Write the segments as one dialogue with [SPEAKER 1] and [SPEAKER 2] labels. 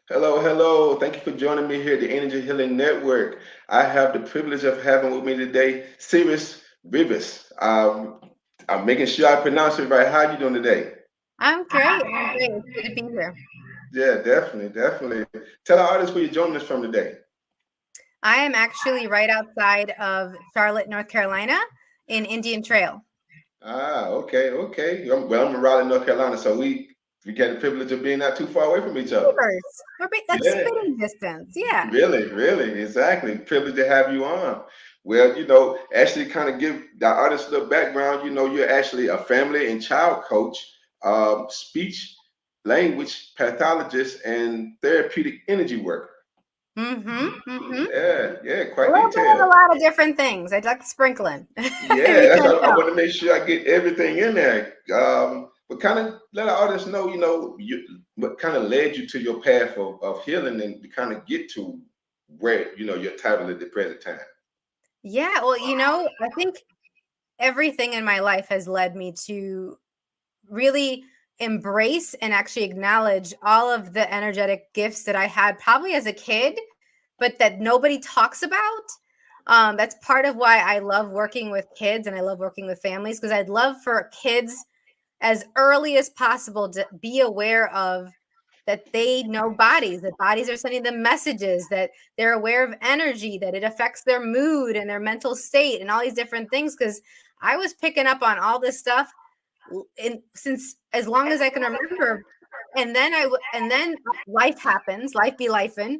[SPEAKER 1] Hello, hello. Thank you for joining me here at the Energy Healing Network. I have the privilege of having with me today Siris Rivas. I'm making sure I pronounce it right. How you doing today?
[SPEAKER 2] I'm great. I'm great. It's good to be here.
[SPEAKER 1] Yeah, definitely, definitely. Tell our audience where you're joining us from today.
[SPEAKER 2] I am actually right outside of Charlotte, North Carolina in Indian Trail.
[SPEAKER 1] Okay, okay. Well, I'm in Raleigh, North Carolina, so we get the privilege of being not too far away from each other.
[SPEAKER 2] Neighbors. That's
[SPEAKER 1] Yeah.
[SPEAKER 2] spitting distance. Yeah.
[SPEAKER 1] Really, really, exactly. Privileged to have you on. Well, actually kind of give the audience a little background. You're actually a family and child coach, speech, language pathologist, and therapeutic energy worker.
[SPEAKER 2] Mm-hmm. Mm-hmm.
[SPEAKER 1] Yeah, yeah,
[SPEAKER 2] A
[SPEAKER 1] quite
[SPEAKER 2] little bit of a
[SPEAKER 1] detailed.
[SPEAKER 2] lot of different things. I'd like to sprinkle in, if
[SPEAKER 1] Yeah,
[SPEAKER 2] you
[SPEAKER 1] that's
[SPEAKER 2] can't
[SPEAKER 1] I
[SPEAKER 2] tell.
[SPEAKER 1] want to make sure I get everything in there. But kind of let our audience know, what kind of led you to your path of healing and to kind of get to where, your title at the present time.
[SPEAKER 2] Yeah. Well, I think everything in my life has led me to really embrace and actually acknowledge all of the energetic gifts that I had probably as a kid, but that nobody talks about. That's part of why I love working with kids and I love working with families because I'd love for kids as early as possible to be aware of that they know bodies, that bodies are sending them messages, that they're aware of energy, that it affects their mood and their mental state and all these different things. Because I was picking up on all this stuff since as long as I can remember. And then life happens, life be lifing.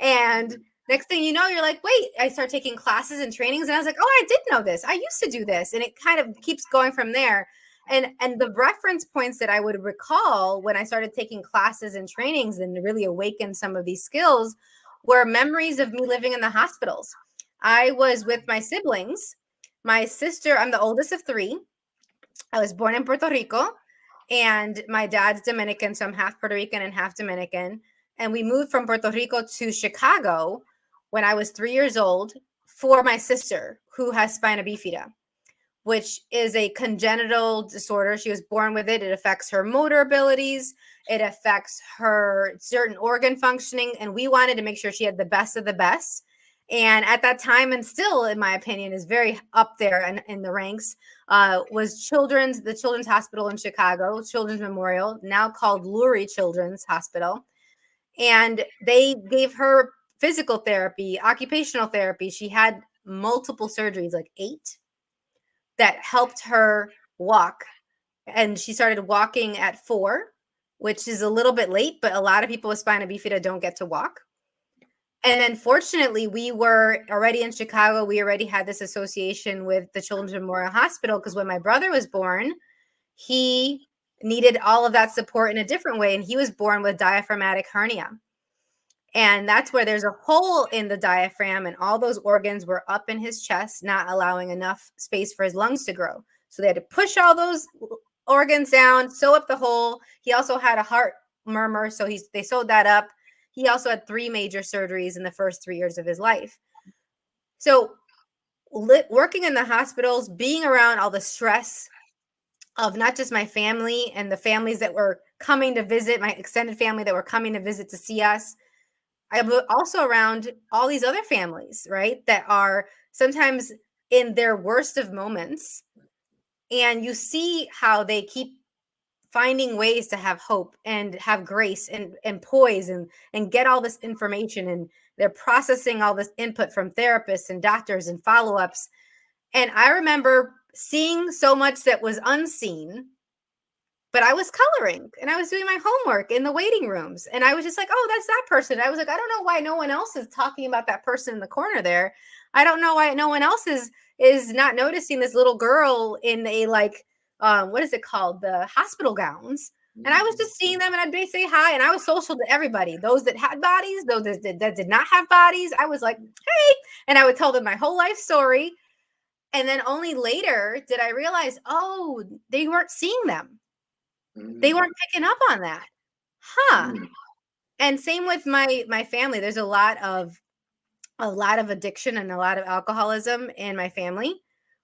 [SPEAKER 2] And next thing you know, you're like, wait, I start taking classes and trainings. And I was like, oh, I did know this. I used to do this. And it kind of keeps going from there. And the reference points that I would recall when I started taking classes and trainings and really awaken some of these skills were memories of me living in the hospitals. I was with my siblings. My sister, I'm the oldest of three. I was born in Puerto Rico, and my dad's Dominican, so I'm half Puerto Rican and half Dominican. And we moved from Puerto Rico to Chicago when I was 3 years old for my sister, who has spina bifida, which is a congenital disorder. She was born with it. It affects her motor abilities, it affects her certain organ functioning. And we wanted to make sure she had the best of the best. And at that time, and still, in my opinion, is very up there in the ranks, was the Children's Hospital in Chicago, Children's Memorial, now called Lurie Children's Hospital. And they gave her physical therapy, occupational therapy. She had multiple surgeries, like 8, that helped her walk. And she started walking at 4, which is a little bit late, but a lot of people with spina bifida don't get to walk. And then fortunately, we were already in Chicago. We already had this association with the Children's Memorial Hospital because when my brother was born, he needed all of that support in a different way. And he was born with diaphragmatic hernia. And that's where there's a hole in the diaphragm, and all those organs were up in his chest, not allowing enough space for his lungs to grow. So they had to push all those organs down, sew up the hole. He also had a heart murmur, so they sewed that up. He also had 3 major surgeries in the first 3 years of his life. So working in the hospitals, being around all the stress of not just my family and the families that were coming to visit, my extended family that were coming to visit to see us, I'm also around all these other families, right? That are sometimes in their worst of moments. And you see how they keep finding ways to have hope and have grace and poise and get all this information. And they're processing all this input from therapists and doctors and follow-ups. And I remember seeing so much that was unseen, but I was coloring and I was doing my homework in the waiting rooms. And I was just like, oh, that's that person. I was like, I don't know why no one else is talking about that person in the corner there. I don't know why no one else is not noticing this little girl in a like what is it called? The hospital gowns. And I was just seeing them and I'd say hi. And I was social to everybody. Those that had bodies, those that did not have bodies. I was like, hey. And I would tell them my whole life story. And then only later did I realize, oh, they weren't seeing them. They
[SPEAKER 1] Mm,
[SPEAKER 2] weren't picking up on that. Huh.
[SPEAKER 1] mm,
[SPEAKER 2] And same with my family. There's a lot of addiction and a lot of alcoholism in my family.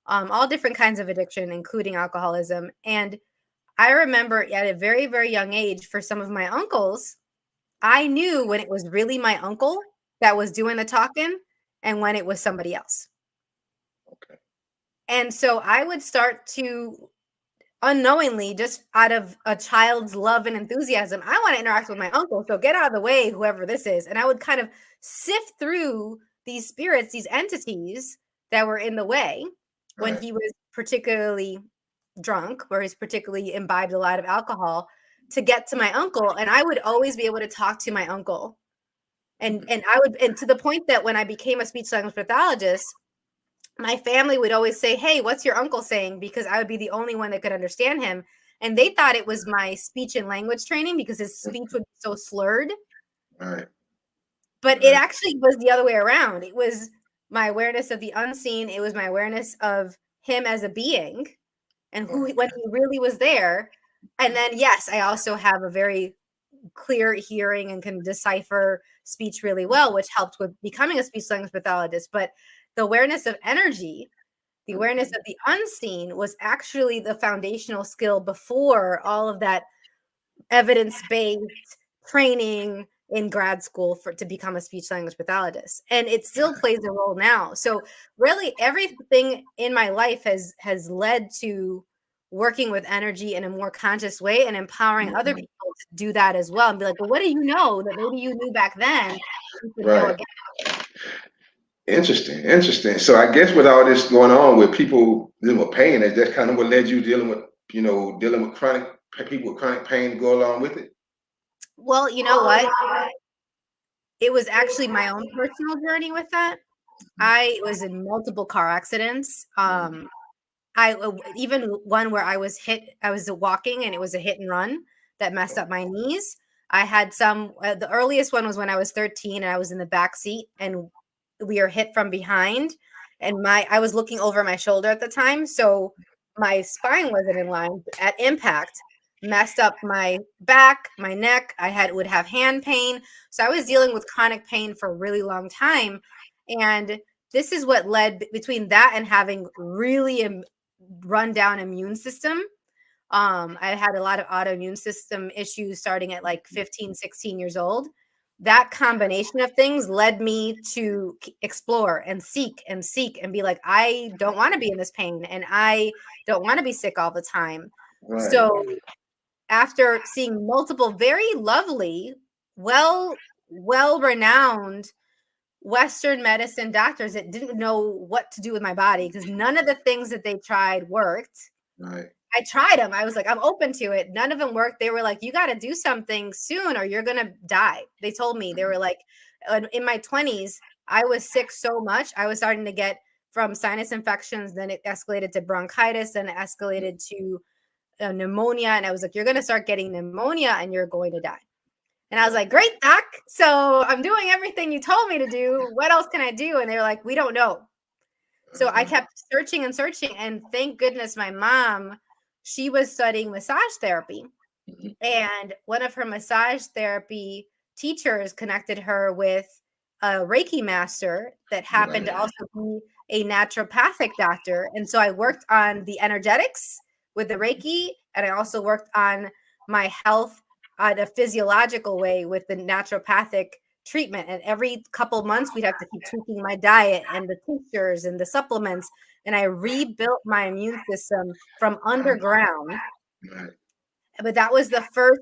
[SPEAKER 2] All different kinds of addiction, including alcoholism. And I remember at a very, very young age, for some of my uncles, I knew when it was really my uncle that was doing the talking and when it was somebody else.
[SPEAKER 1] Okay.
[SPEAKER 2] And so I would start to unknowingly, just out of a child's love and enthusiasm, I want to interact with my uncle. So get out of the way, whoever this is. And I would kind of sift through these spirits, these entities that were in the way when
[SPEAKER 1] Right.
[SPEAKER 2] he was particularly drunk, or he's particularly imbibed a lot of alcohol, to get to my uncle. And I would always be able to talk to my uncle. And to the point that when I became a speech language pathologist, my family would always say, "Hey, what's your uncle saying?" Because I would be the only one that could understand him. And they thought it was my speech and language training because his speech would be so slurred.
[SPEAKER 1] Right.
[SPEAKER 2] But it
[SPEAKER 1] Right.
[SPEAKER 2] actually was the other way around. It was my awareness of the unseen. It was my awareness of him as a being and when he really was there. And then, yes, I also have a very clear hearing and can decipher speech really well, which helped with becoming a speech language pathologist. But the awareness of energy, the awareness of the unseen, was actually the foundational skill before all of that evidence-based training in grad school to become a speech language pathologist. And it still plays a role now. So really everything in my life has led to working with energy in a more conscious way and empowering other people to do that as well, and be like, well, what do you know that maybe you knew back then you could know
[SPEAKER 1] Right.
[SPEAKER 2] again?
[SPEAKER 1] Interesting. Interesting. So I guess with all this going on with people dealing with pain, is that kind of what led you dealing with, dealing with chronic people with chronic pain to go along with it?
[SPEAKER 2] Well, you know what? It was actually my own personal journey with that. I was in multiple car accidents. Even one where I was walking and it was a hit and run that messed up my knees. I had the earliest one was when I was 13 and I was in the back seat and we were hit from behind, and I was looking over my shoulder at the time. So my spine wasn't in line at impact, messed up my back, my neck. Would have hand pain. So I was dealing with chronic pain for a really long time. And this is what led between that and having really run down immune system. I had a lot of autoimmune system issues starting at like 15, 16 years old. That combination of things led me to explore and seek and be like, I don't want to be in this pain and I don't want to be sick all the time.
[SPEAKER 1] Right.
[SPEAKER 2] So after seeing multiple very lovely, well renowned Western medicine doctors that didn't know what to do with my body because none of the things that they tried worked.
[SPEAKER 1] Right.
[SPEAKER 2] I tried them. I was like, I'm open to it. None of them worked. They were like, you got to do something soon or you're going to die. They told me, they were like, in my 20s, I was sick so much. I was starting to get from sinus infections. Then it escalated to bronchitis. Then it escalated to pneumonia. And I was like, you're going to start getting pneumonia and you're going to die. And I was like, great, doc. So I'm doing everything you told me to do. What else can I do? And they were like, we don't know. So I kept searching and searching. And thank goodness my mom, she was studying massage therapy. And one of her massage therapy teachers connected her with a Reiki master that happened to also be a naturopathic doctor. And so I worked on the energetics with the Reiki. And I also worked on my health in a physiological way with the naturopathic treatment. And every couple months, we'd have to keep tweaking my diet and the tinctures and the supplements. And I rebuilt my immune system from underground.
[SPEAKER 1] Right.
[SPEAKER 2] But that was the first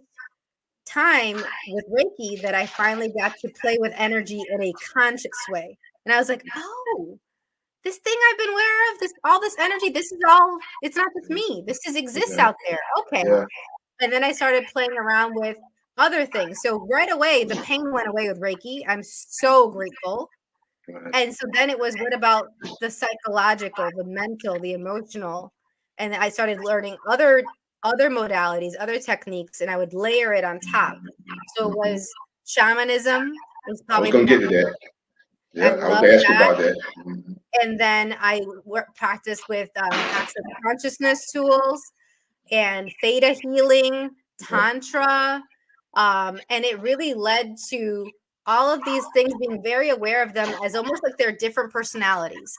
[SPEAKER 2] time with Reiki that I finally got to play with energy in a conscious way. And I was like, oh, this thing I've been aware of, all this energy, this is all, it's not just me. This exists out there. Okay.
[SPEAKER 1] Yeah.
[SPEAKER 2] And then I started playing around with other things. So right away, the pain went away with Reiki. I'm so grateful.
[SPEAKER 1] Right.
[SPEAKER 2] And so then it was, what about the psychological, the mental, the emotional? And I started learning other modalities, other techniques, and I would layer it on top. So it was shamanism was
[SPEAKER 1] I was
[SPEAKER 2] probably the
[SPEAKER 1] gonna get
[SPEAKER 2] most,
[SPEAKER 1] to that.
[SPEAKER 2] I
[SPEAKER 1] Yeah, I was
[SPEAKER 2] love
[SPEAKER 1] gonna ask you
[SPEAKER 2] that.
[SPEAKER 1] about that.
[SPEAKER 2] And then I practiced with access consciousness tools and theta healing, tantra. And it really led to all of these things, being very aware of them as almost like they're different personalities.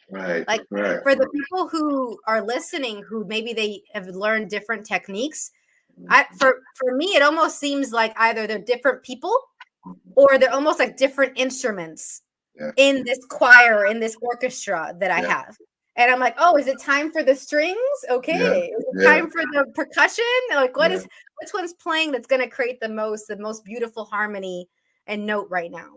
[SPEAKER 1] Right.
[SPEAKER 2] Like
[SPEAKER 1] Right.
[SPEAKER 2] for the people who are listening, who maybe they have learned different techniques, for me, it almost seems like either they're different people or they're almost like different instruments in this choir, in this orchestra that I have. And I'm like, oh, is it time for the strings? Okay. Is it time for the percussion? Like, which one's playing that's going to create the most beautiful harmony and note right now?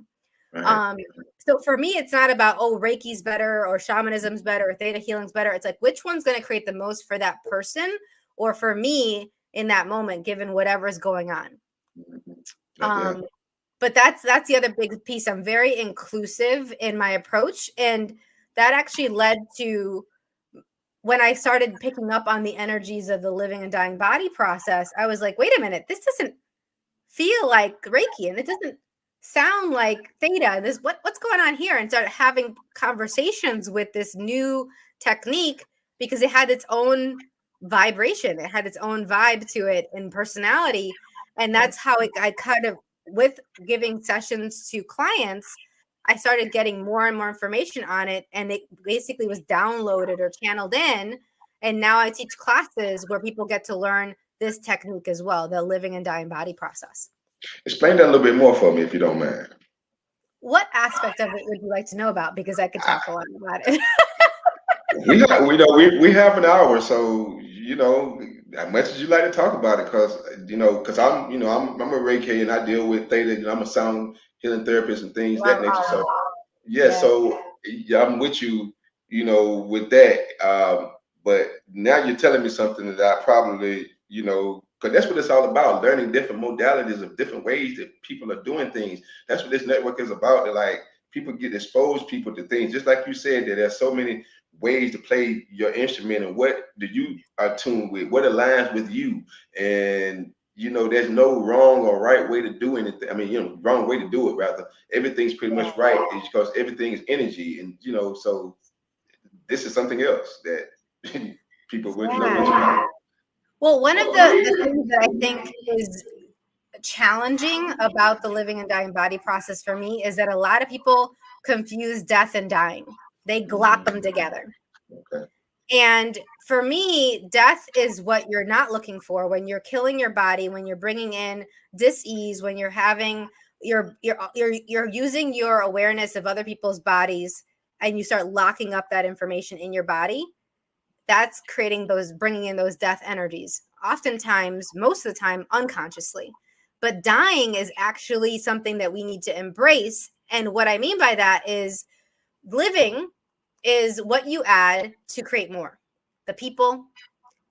[SPEAKER 2] So for me, it's not about, oh, Reiki's better or shamanism's better or theta healing's better. It's like, which one's going to create the most for that person or for me in that moment, given whatever's going on. But that's the other big piece. I'm very inclusive in my approach. And that actually led to when I started picking up on the energies of the living and dying body process, I was like, wait a minute, this doesn't feel like Reiki and it doesn't sound like theta. What's going on here? And started having conversations with this new technique because it had its own vibration. It had its own vibe to it and personality. And that's how I kind of, with giving sessions to clients, I started getting more and more information on it. And it basically was downloaded or channeled in. And now I teach classes where people get to learn this technique as well, the living and dying body process.
[SPEAKER 1] Explain that a little bit more for me, if you don't mind.
[SPEAKER 2] What aspect of it would you like to know about? Because I could talk a lot about it.
[SPEAKER 1] we have an hour, so as much as you like to talk about it, because I'm a Reiki and I deal with theta, and I'm a sound healing therapist and things that nature. So so I'm with you, with that. But now you're telling me something that I probably, because that's what it's all about, learning different modalities of different ways that people are doing things. That's what this network is about. That like people get exposed people to things, just like you said, that there's so many ways to play your instrument and what do you are tuned with, what aligns with you. And there's no wrong or right way to do anything. I mean, wrong way to do it, rather. Everything's pretty much right. It's because everything is energy. And so this is something else that people wouldn't know much about.
[SPEAKER 2] Well, one of the things that I think is challenging about the living and dying body process for me is that a lot of people confuse death and dying. They glop them together.
[SPEAKER 1] Okay.
[SPEAKER 2] And for me, death is what you're not looking for when you're killing your body, when you're bringing in dis-ease, when you're having you're using your awareness of other people's bodies and you start locking up that information in your body. That's bringing in those death energies, oftentimes, most of the time, unconsciously. But dying is actually something that we need to embrace. And what I mean by that is living is what you add to create more. The people,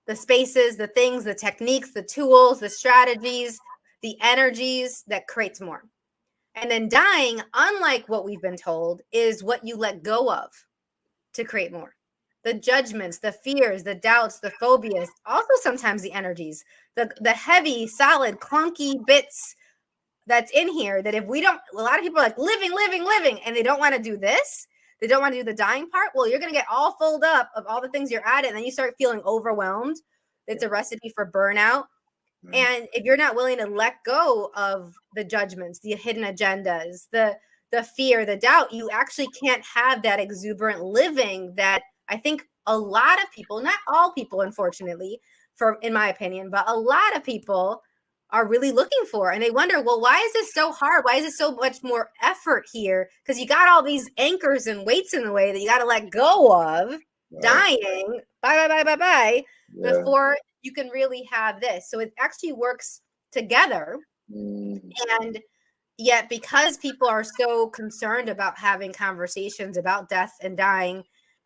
[SPEAKER 2] the spaces, the things, the techniques, the tools, the strategies, the energies that creates more. And then dying, unlike what we've been told, is what you let go of to create more. The judgments, the fears, the doubts, the phobias, also sometimes the energies, the heavy, solid, clunky bits that's in here that if we don't, a lot of people are like living, and they don't want to do this. They don't want to do the dying part. Well, you're going to get all filled up of all the things you're adding, and then you start feeling overwhelmed. It's a recipe for burnout. And if you're not willing to let go of the judgments, the hidden agendas, the fear, the doubt, you actually can't have that exuberant living that I think a lot of people, not all people, unfortunately, in my opinion, but a lot of people are really looking for. And they wonder, well, why is this so hard? Why is it so much more effort here? Because you got all these anchors and weights in the way that you got to let go of, dying, bye, before you can really have this. So it actually works together. And yet, because people are so concerned about having conversations about death and dying,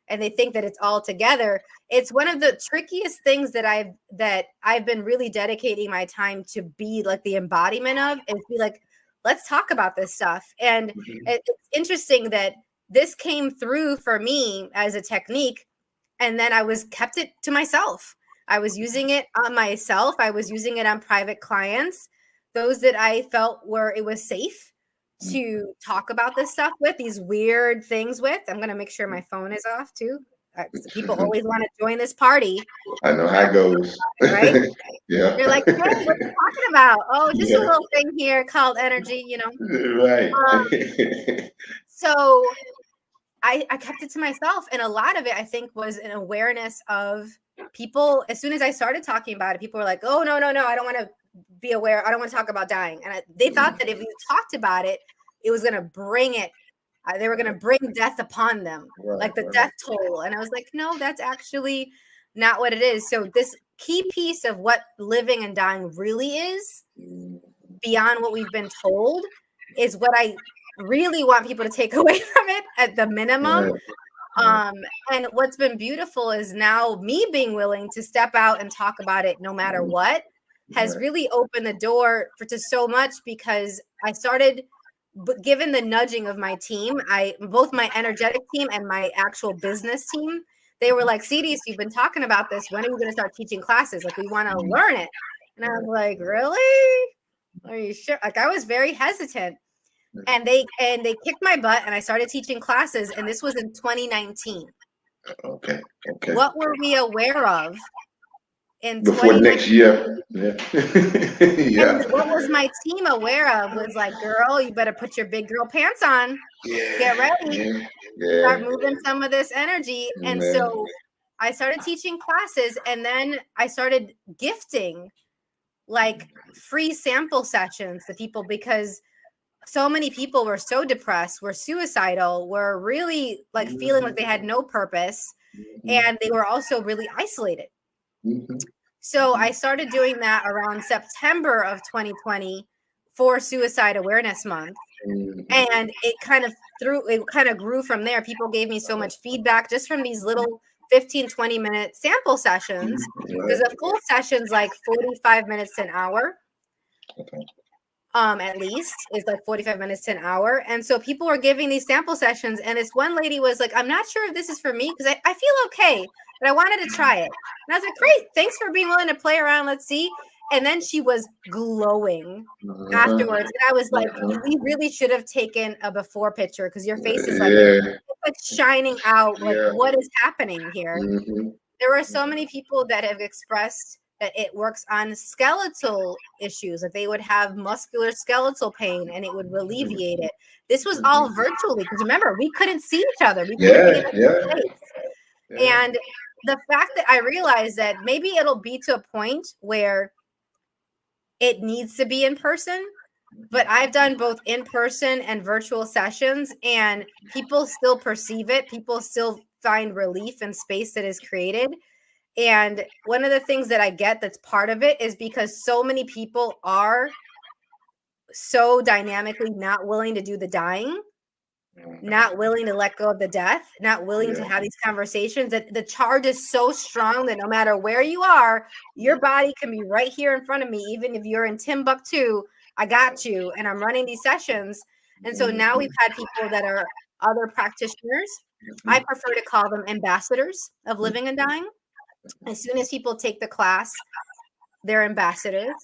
[SPEAKER 2] and they think that it's all together, it's one of the trickiest things that I've been really dedicating my time to be like the embodiment of, and be like, let's talk about this stuff. And it's interesting that this came through for me as a technique, and then I kept it to myself. I was using it on myself. I was using it on private clients, those that I felt it was safe to talk about this stuff with, these weird things with. I'm going to make sure my phone is off too. People always want to join this party.
[SPEAKER 1] I know how it goes.
[SPEAKER 2] Right?
[SPEAKER 1] Yeah.
[SPEAKER 2] You're like, hey, what are you talking about? Oh, just a little thing here called energy,
[SPEAKER 1] Right.
[SPEAKER 2] So I kept it to myself. And a lot of it, I think, was an awareness of people. As soon as I started talking about it, people were like, oh, no, I don't want to be aware. I don't want to talk about dying. And they thought that if you talked about it, it was going to bring it. They were going to bring death upon them, like the death toll. And I was like, no, that's actually not what it is. So this key piece of what living and dying really is, beyond what we've been told, is what I really want people to take away from it at the minimum. And what's been beautiful is now me being willing to step out and talk about it no matter what has really opened the door to so much, because I started, given the nudging of my team, both my energetic team and my actual business team, they were like, Siris, you've been talking about this. When are you going to start teaching classes? Like, we want to learn it. And I was like, really? Are you sure? Like, I was very hesitant. And they kicked my butt, and I started teaching classes. And this was in 2019.
[SPEAKER 1] Okay.
[SPEAKER 2] What were we aware of in
[SPEAKER 1] before next year? Yeah.
[SPEAKER 2] And what was my team aware of was like, girl, you better put your big girl pants on. Get ready. Start moving some of this energy. And so I started teaching classes, and then I started gifting like free sample sessions to people, because so many people were so depressed, were suicidal, were really like feeling like they had no purpose, and they were also really isolated. So I started doing that around September of 2020 for Suicide Awareness Month. And it kind of grew from there. People gave me so much feedback just from these little 15-20 minute sample sessions, because a full session's like 45 minutes to an hour. At least is like 45 minutes to an hour. And so people were giving these sample sessions, and this one lady was like, I'm not sure if this is for me, because I feel okay, but I wanted to try it. And I was like, great, thanks for being willing to play around. Let's see. And then she was glowing afterwards. And I was like, we really should have taken a before picture, because your face is like shining out. Like, what is happening here? There were so many people that have expressed that it works on skeletal issues, that they would have muscular skeletal pain and it would alleviate it. This was all virtually, because remember, we couldn't see each other. We couldn't be in the same place. And the fact that I realized that maybe it'll be to a point where it needs to be in person, but I've done both in person and virtual sessions, and people still perceive it. People still find relief in space that is created. And one of the things that I get that's part of it is because so many people are so dynamically not willing to do the dying, not willing to let go of the death, not willing to have these conversations, that the charge is so strong that no matter where you are, your body can be right here in front of me. Even if you're in Timbuktu, I got you. And I'm running these sessions. And so now we've had people that are other practitioners. I prefer to call them ambassadors of living and dying. As soon as people take the class, they're ambassadors.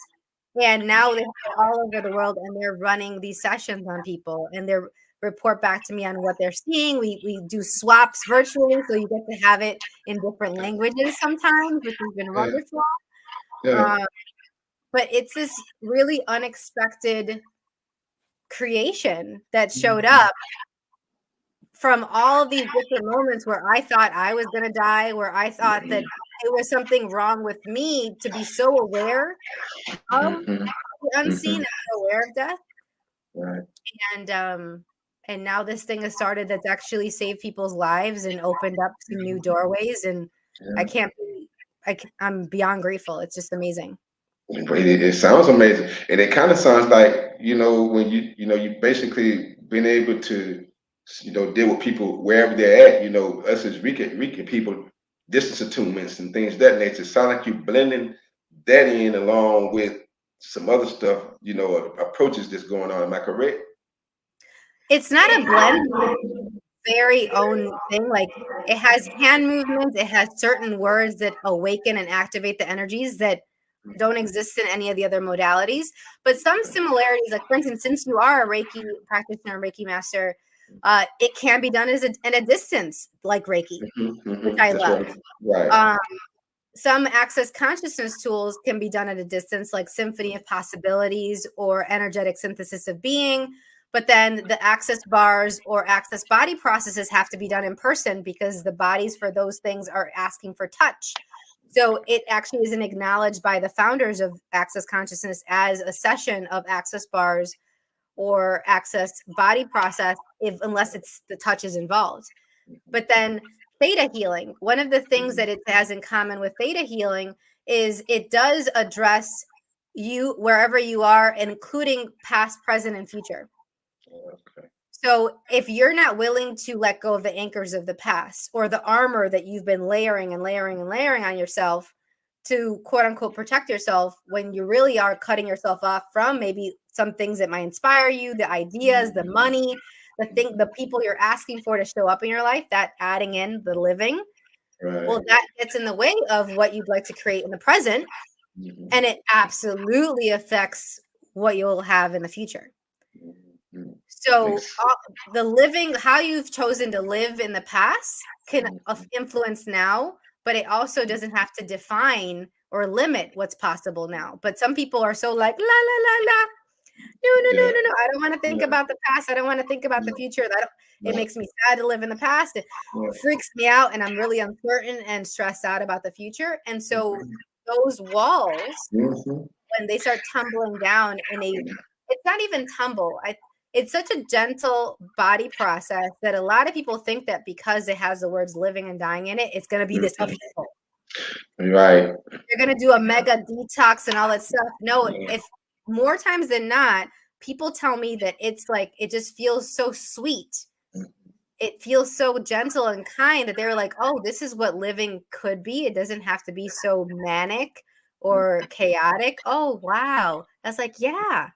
[SPEAKER 2] And now they're all over the world, and they're running these sessions on people, and they report back to me on what they're seeing. We do swaps virtually, so you get to have it in different languages sometimes, which has been wonderful. But it's this really unexpected creation that showed up from all of these different moments where I thought I was going to die, where I thought that there was something wrong with me, to be so aware of the unseen and so aware of death. And now this thing has started that's actually saved people's lives and opened up some new doorways. And I'm beyond grateful. It's just amazing.
[SPEAKER 1] It sounds amazing. And it kind of sounds like, when you basically been able to, deal with people wherever they're at, us as Rican people, distance attunements and things of that nature. It sounds like you're blending that in along with some other stuff, approaches that's going on. Am I correct?
[SPEAKER 2] It's not a blend, very own thing. Like, it has hand movements, it has certain words that awaken and activate the energies that don't exist in any of the other modalities. But some similarities, like for instance, since you are a Reiki practitioner, Reiki master, it can be done at a distance, like Reiki, which I love.
[SPEAKER 1] Right.
[SPEAKER 2] Some access consciousness tools can be done at a distance, like Symphony of Possibilities or Energetic Synthesis of Being. But then the access bars or access body processes have to be done in person, because the bodies for those things are asking for touch. So it actually isn't acknowledged by the founders of Access Consciousness as a session of access bars or access body process, unless it's the touch is involved. But then theta healing, one of the things that it has in common with theta healing is it does address you wherever you are, including past, present, and future.
[SPEAKER 1] Okay.
[SPEAKER 2] So if you're not willing to let go of the anchors of the past or the armor that you've been layering and layering and layering on yourself to quote unquote protect yourself, when you really are cutting yourself off from maybe some things that might inspire you, the ideas, the money, the people you're asking for to show up in your life, that adding in the living, well,
[SPEAKER 1] Right.
[SPEAKER 2] that gets in the way of what you'd like to create in the present.
[SPEAKER 1] Mhm.
[SPEAKER 2] And it absolutely affects what you'll have in the future.
[SPEAKER 1] Mhm.
[SPEAKER 2] So the living, how you've chosen to live in the past can influence now, but it also doesn't have to define or limit what's possible now. But some people are so like, la, la, la, la.
[SPEAKER 1] Yeah.
[SPEAKER 2] No. I don't want to think
[SPEAKER 1] Yeah.
[SPEAKER 2] about the past. I don't want to think about the
[SPEAKER 1] No.
[SPEAKER 2] future. It
[SPEAKER 1] No.
[SPEAKER 2] makes me sad to live in the past. It
[SPEAKER 1] No.
[SPEAKER 2] freaks me out, and I'm really uncertain and stressed out about the future. And so those walls,
[SPEAKER 1] Mhm.
[SPEAKER 2] when they start tumbling down it's not even tumble. It's such a gentle body process that a lot of people think that because it has the words living and dying in it, it's going to be this upheaval.
[SPEAKER 1] Right.
[SPEAKER 2] They're going to do a mega detox and all that stuff. No, if more times than not, people tell me that it's like, it just feels so sweet. It feels so gentle and kind that they're like, oh, this is what living could be. It doesn't have to be so manic or chaotic. Oh, wow. That's like, yeah,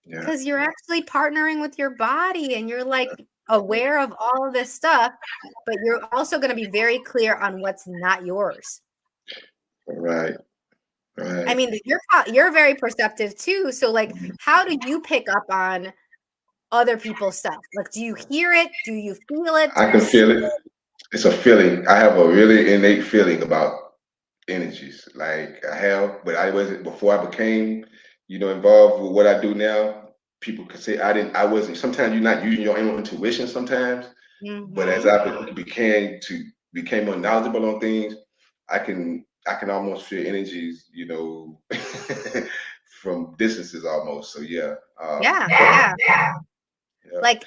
[SPEAKER 1] Yeah.
[SPEAKER 2] because you're actually partnering with your body and you're like aware of all of this stuff, but you're also going to be very clear on what's not yours.
[SPEAKER 1] Right.
[SPEAKER 2] I
[SPEAKER 1] Right.
[SPEAKER 2] mean, you're very perceptive too. So like, how do you pick up on other people's stuff? Like, do you hear it? Do you feel it? Do
[SPEAKER 1] I
[SPEAKER 2] you
[SPEAKER 1] can
[SPEAKER 2] see
[SPEAKER 1] feel it. It's a feeling. I have a really innate feeling about energies. Like I have, but I wasn't before I became, involved with what I do now. People could say I wasn't. Sometimes you're not using your own intuition sometimes, but as
[SPEAKER 2] Mhm.
[SPEAKER 1] I became more knowledgeable on things, I can almost feel energies, from distances almost. So yeah,
[SPEAKER 2] Yeah,
[SPEAKER 1] yeah,
[SPEAKER 2] yeah.
[SPEAKER 1] yeah.
[SPEAKER 2] Like,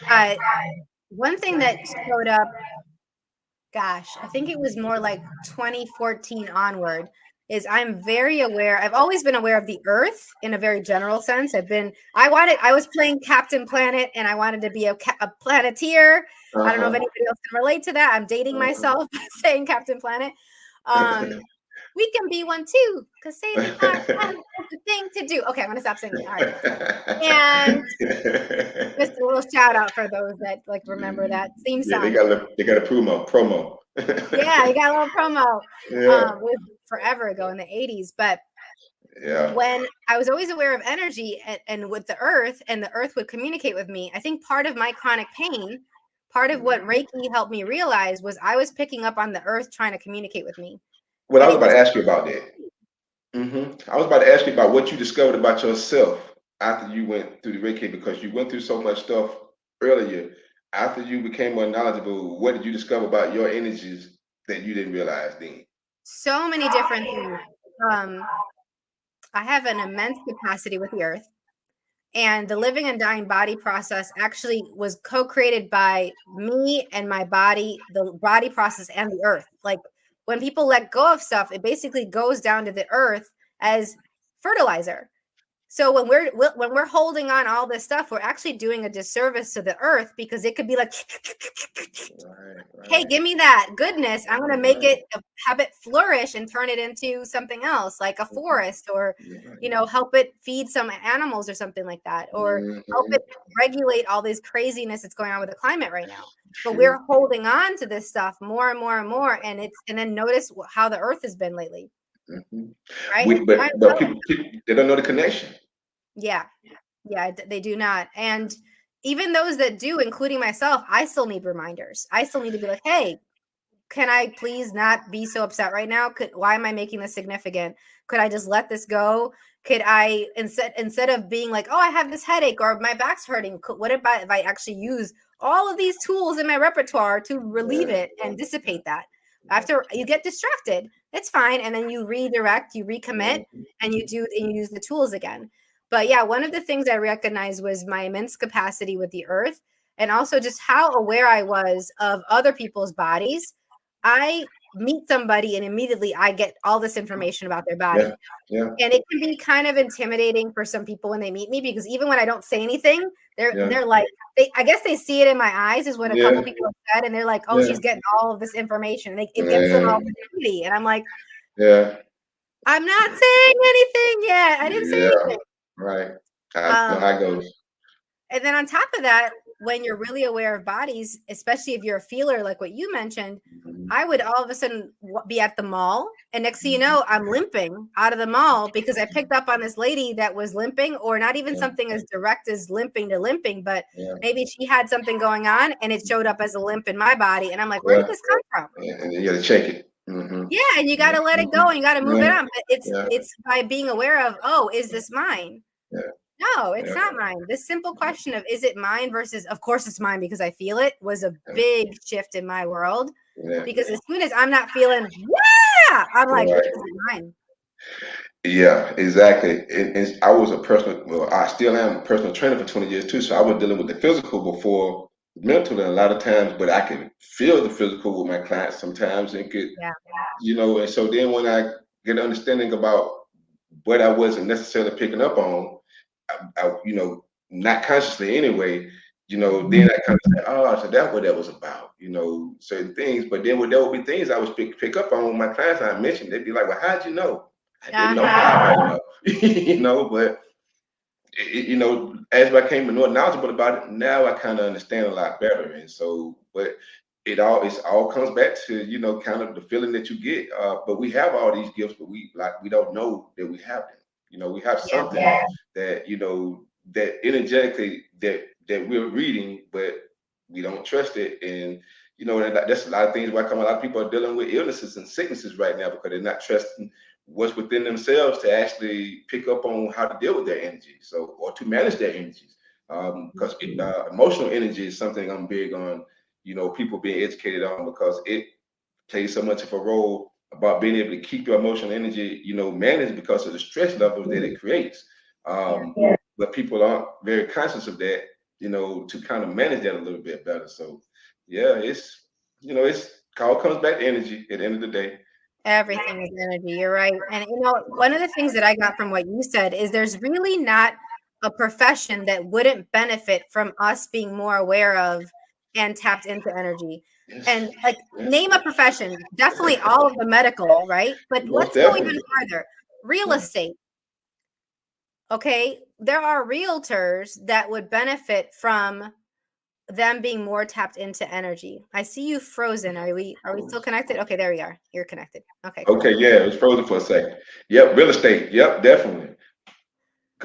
[SPEAKER 2] one thing that showed up, gosh, I think it was more like 2014 onward, is I'm very aware. I've always been aware of the Earth in a very general sense. I was playing Captain Planet and I wanted to be a planeteer. I don't know if
[SPEAKER 1] Uh-huh.
[SPEAKER 2] anybody else can relate to that. I'm dating myself saying Captain Planet. We can be one too, because saving on planet is the thing to do. Okay, I'm gonna stop singing. All right. And just a little shout out for those that like remember that theme
[SPEAKER 1] Yeah, they
[SPEAKER 2] song.
[SPEAKER 1] got a promo.
[SPEAKER 2] Yeah, you got a little promo.
[SPEAKER 1] Yeah,
[SPEAKER 2] It was forever ago in the 80s. But
[SPEAKER 1] yeah.
[SPEAKER 2] when I was always aware of energy and with the earth, and the earth would communicate with me, I think part of my chronic pain, part of what Reiki helped me realize was I was picking up on the earth trying to communicate with me.
[SPEAKER 1] Well, I
[SPEAKER 2] And
[SPEAKER 1] was
[SPEAKER 2] it
[SPEAKER 1] about
[SPEAKER 2] was
[SPEAKER 1] to ask you about that. I was about to ask you about what you discovered about yourself after you went through the Reiki, because you went through so much stuff earlier. After you became more knowledgeable, what did you discover about your energies that you didn't realize then?
[SPEAKER 2] so many different things. Um, I have an immense capacity with the earth. And the living and dying body process actually was co-created by me and my body, the body process and the earth. Like when people let go of stuff, it basically goes down to the earth as fertilizer. So when we're holding on all this stuff, we're actually doing a disservice to the earth, because it could be like,
[SPEAKER 1] Right,
[SPEAKER 2] hey,
[SPEAKER 1] right,
[SPEAKER 2] give me that goodness. I'm going to make
[SPEAKER 1] right,
[SPEAKER 2] it, have it flourish and turn it into something else, like a forest, or,
[SPEAKER 1] right.
[SPEAKER 2] help it feed some animals or something like that, or help
[SPEAKER 1] Mhm.
[SPEAKER 2] it regulate all this craziness that's going on with the climate right now. But we're
[SPEAKER 1] True.
[SPEAKER 2] holding on to this stuff more and more and more. And then notice how the earth has been lately,
[SPEAKER 1] Mhm.
[SPEAKER 2] right? And
[SPEAKER 1] But people they don't know the connection.
[SPEAKER 2] yeah, yeah, they do not. And even those that do, including myself, I still need reminders. I still need to be like, hey, can I please not be so upset right now? Why am I making this significant? Could I just let this go? Could I instead of being like, oh, I have this headache or my back's hurting, what if I actually use all of these tools in my repertoire to relieve
[SPEAKER 1] Yeah,
[SPEAKER 2] it and dissipate that? After you get distracted, it's fine. And then you redirect, you recommit, and you use the tools again. But yeah, one of the things I recognized was my immense capacity with the earth, and also just how aware I was of other people's bodies. I meet somebody and immediately I get all this information about their body.
[SPEAKER 1] Yeah. Yeah.
[SPEAKER 2] And it can be kind of intimidating for some people when they meet me, because even when I don't say anything, they're like, I guess they see it in my eyes, is what a couple people have said, and they're like, oh, she's getting all of this information. It gives them all the beauty. And I'm like, I'm not saying anything yet. I didn't say anything.
[SPEAKER 1] Right. I know how it goes.
[SPEAKER 2] And then on top of that, when you're really aware of bodies, especially if you're a feeler, like what you mentioned, I would all of a sudden be at the mall, and next thing you know, I'm limping out of the mall because I picked up on this lady that was limping, or not even something as direct as limping to limping, but maybe she had something going on and it showed up as a limp in my body. And I'm like, where did this come from?
[SPEAKER 1] And you got to check it.
[SPEAKER 2] Yeah, and you got to let it go, and you got to move it on. But it's by being aware of, oh, is this mine? No, it's not mine. This simple question of, is it mine versus, of course it's mine because I feel it, was a big shift in my world. Because as soon as I'm not feeling, I'm like, is it mine?
[SPEAKER 1] Yeah, exactly. And I was I still am a personal trainer for 20 years too. So I was dealing with the physical before mental, and a lot of times, but I can feel the physical with my clients sometimes, and could, and so then when I get an understanding about what I wasn't necessarily picking up on, I not consciously anyway, then I kind of say, oh, so that's what that was about, certain things. But then there would be things I would pick up on my clients I mentioned. They'd be like, well, how'd you know? I didn't know how I know, but as I became more knowledgeable about it, now I kind of understand a lot better. And so, but it all comes back to, kind of the feeling that you get. But we have all these gifts, but we don't know that we have them. We have something that, that energetically that we're reading, but we don't trust it. And, that's a lot of things why a lot of people are dealing with illnesses and sicknesses right now, because they're not trusting what's within themselves to actually pick up on how to deal with their energy, or to manage their energies. Because emotional energy is something I'm big on, people being educated on, because it plays so much of a role about being able to keep your emotional energy, managed, because of the stress levels that it creates. But people aren't very conscious of that, to kind of manage that a little bit better. So yeah, it's all comes back to energy at the end of the day.
[SPEAKER 2] Everything is energy. You're right. And one of the things that I got from what you said is there's really not a profession that wouldn't benefit from us being more aware of and tapped into energy. And like, name a profession. Definitely all of the medical, right? But let's go even further. Real estate. Okay, there are realtors that would benefit from them being more tapped into energy. I see you frozen. Are we still connected? Okay, there we are. You're connected. Okay.
[SPEAKER 1] Okay, yeah, it was frozen for a second. Yep, real estate. Yep, definitely.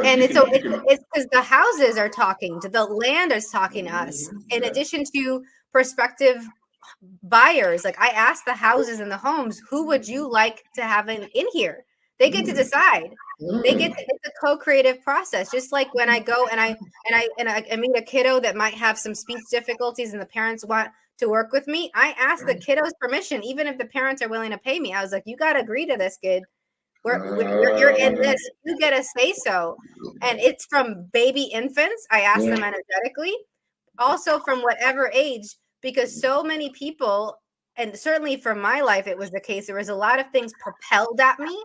[SPEAKER 2] And it's because the houses are talking to the land, is talking to us. In addition to prospective buyers, like, I asked the houses and the homes, who would you like to have in here? They get to decide. It's a co-creative process. Just like when I go and I meet a kiddo that might have some speech difficulties and the parents want to work with me, I ask the kiddo's permission, even if the parents are willing to pay me. I was like, you got to agree to this, kid. You're in this. You get a say so. And it's from baby infants. I ask them energetically. Also from whatever age, because so many people, and certainly for my life, it was the case. There was a lot of things propelled at me.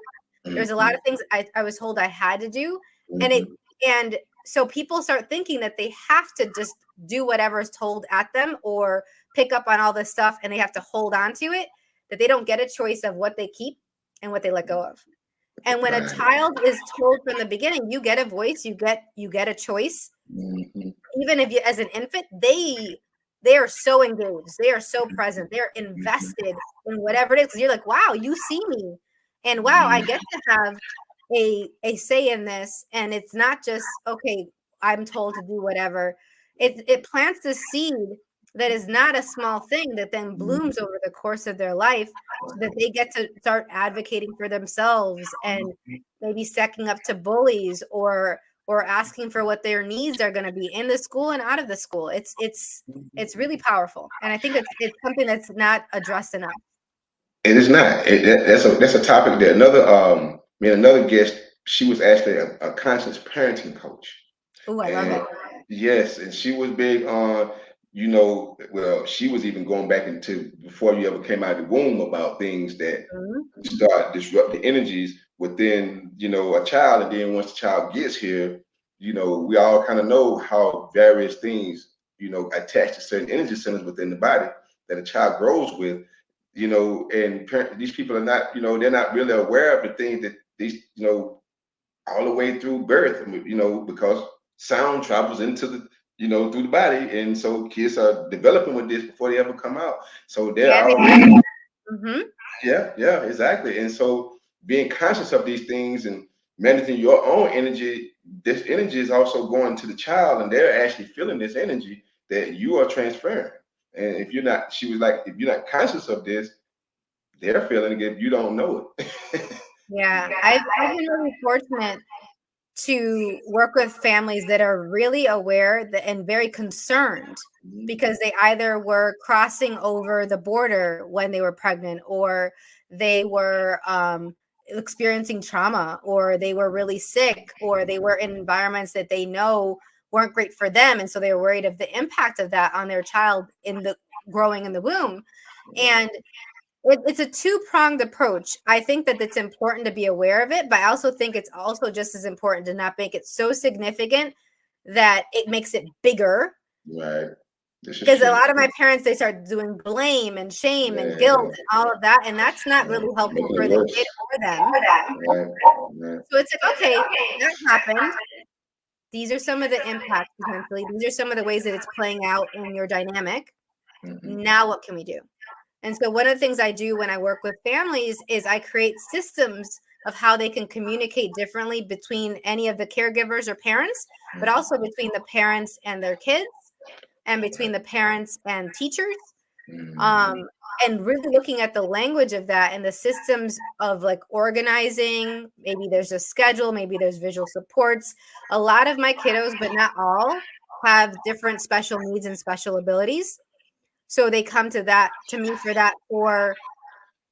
[SPEAKER 2] There's a lot of things I was told I had to do. And so people start thinking that they have to just do whatever is told at them, or pick up on all this stuff, and they have to hold on to it, that they don't get a choice of what they keep and what they let go of. And when a child is told from the beginning, you get a voice, you get a choice. Even if you, as an infant, they are so engaged, they are so present, they're invested in whatever it is. Because you're like, wow, you see me. And wow, I get to have a say in this. And it's not just, okay, I'm told to do whatever. It plants the seed that is not a small thing that then blooms over the course of their life, so that they get to start advocating for themselves, and maybe stacking up to bullies, or asking for what their needs are going to be in the school and out of the school. It's really powerful. And I think it's something that's not addressed enough.
[SPEAKER 1] And it's not. That's a topic that another guest. She was actually a conscious parenting coach,
[SPEAKER 2] Oh, I love
[SPEAKER 1] and
[SPEAKER 2] it.
[SPEAKER 1] yes, and she was big on, well, she was even going back into before you ever came out of the womb about things that
[SPEAKER 2] Mhm.
[SPEAKER 1] start disrupting energies within, a child, and then once the child gets here, we all kind of know how various things, attach to certain energy centers within the body that a child grows with, and these people are not, they're not really aware of the things that these, all the way through birth, because sound travels into the, through the body, and so kids are developing with this before they ever come out. So they're
[SPEAKER 2] Yeah, they
[SPEAKER 1] already,
[SPEAKER 2] mhm.
[SPEAKER 1] yeah, exactly. And so being conscious of these things and managing your own energy, this energy is also going to the child, and they're actually feeling this energy that you are transferring. And if you're not, she was like, if you're not conscious of this, they're feeling it if you don't know it.
[SPEAKER 2] Yeah, I've been really fortunate to work with families that are really aware and very concerned because they either were crossing over the border when they were pregnant, or they were experiencing trauma, or they were really sick, or they were in environments that they know weren't great for them, and so they were worried of the impact of that on their child in the growing in the womb. And it's a two-pronged approach. I think that it's important to be aware of it, but I also think it's also just as important to not make it so significant that it makes it bigger.
[SPEAKER 1] Right. This is
[SPEAKER 2] Because a
[SPEAKER 1] true.
[SPEAKER 2] lot of my parents, they start doing blame and shame and guilt
[SPEAKER 1] Yeah.
[SPEAKER 2] and all of that, and that's not really helpful
[SPEAKER 1] Making
[SPEAKER 2] for
[SPEAKER 1] it
[SPEAKER 2] the
[SPEAKER 1] worse.
[SPEAKER 2] kid or them.
[SPEAKER 1] Right. Right.
[SPEAKER 2] So it's like, okay, that happened. These are some of the impacts potentially. These are some of the ways that it's playing out in your dynamic.
[SPEAKER 1] Mhm.
[SPEAKER 2] Now what can we do? And so one of the things I do when I work with families is I create systems of how they can communicate differently between any of the caregivers or parents, but also between the parents and their kids, and between the parents and teachers.
[SPEAKER 1] Mhm.
[SPEAKER 2] Um, and really looking at the language of that and the systems of like organizing. Maybe there's a schedule, maybe there's visual supports. A lot of my kiddos, but not all, have different special needs and special abilities. So they come to me for that, for